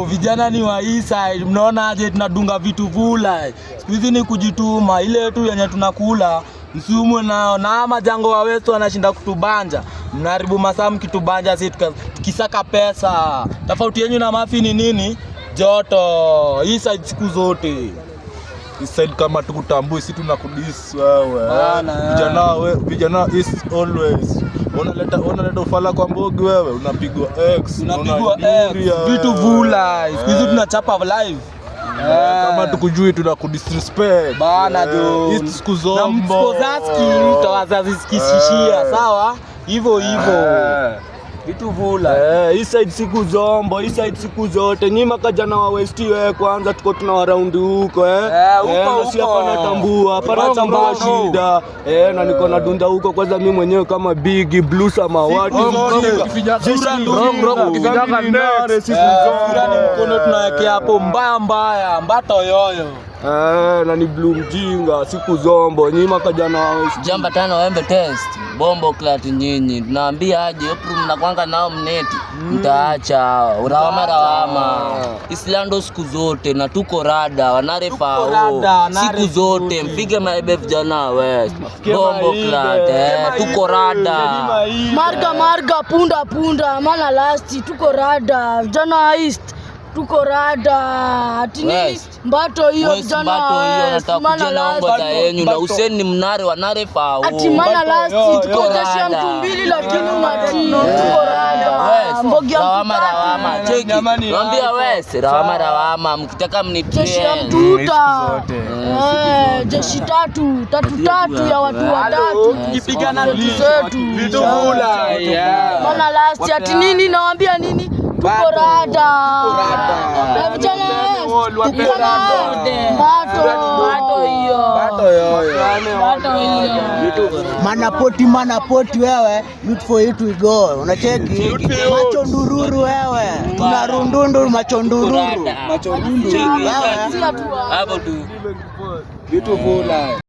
vijana ni wa hii side. Mnaona aje tunadunga vitu vula. Siku hizi ni kujituma, ile tu yenye tunakula msiumwe nao. Na majango wa West wanashinda kutubanja. Mnaharibu masaa mkitubanja sisi tukisaka pesa. Tofauti yenu na mafi ni nini? Joto. Hii side siku zote. This side kama tukutambui sisi tunakudis wewe. Vijana is always. Unaleta ufala kwa mbogi wewe, unapigwa X, vitu vula. Siku hizi tunachapa live. Kama tukujui tunakudisrespect. Bana jo. Siku zombo. Na mpozaski mtawazazi sikishishia, sawa? Hivyo. Vitu vula. Hii side siku zombo, hii side siku zote. Nyima kajana wa West wewe kwanza tuko tuna around huko huko. Si hapa natambua, hapa natambua shida. Na niko na dunda huko kwanza mimi mwenyewe kama big blue samawati. Ukifika ndare siku zote. Mkono tunawekea hapo mbaya, mbato yoyo. Na ni blue mjinga siku zombo. Nyima kajana wa West. Jamba tano wembe test. Bombo clat nyinyi. Tunaambia aje April mnakwanga nao mneti. Mtaacha rawama. Islando siku zote na tuko rada wanarefa siku zote mpige maebe vijana West. Bombo clat tuko rada. Marga punda maana last tuko rada. Vijana East tuko rada. Ati nini? Mbato hiyo vijana nataka kujana ongoza yenu na Hussein ni mnare wanarefa ati maana last tuko jeshi ya mtu mbili lakini unatino tuko rada. Mbogi ya rawama cheki. Naambia West rawama mkitaka mnitrain. Jeshi ya mtuta. Jeshi tatu ya watu watatu. Tukipigana vitu vula. Maana last ati nini nawaambia nini? Tuko rada. Vijana Manapoti wewe, youth for it we go. Unacheki macho ndururu wewe, tunarundundu macho ndururu. Hapo tu vitu vula.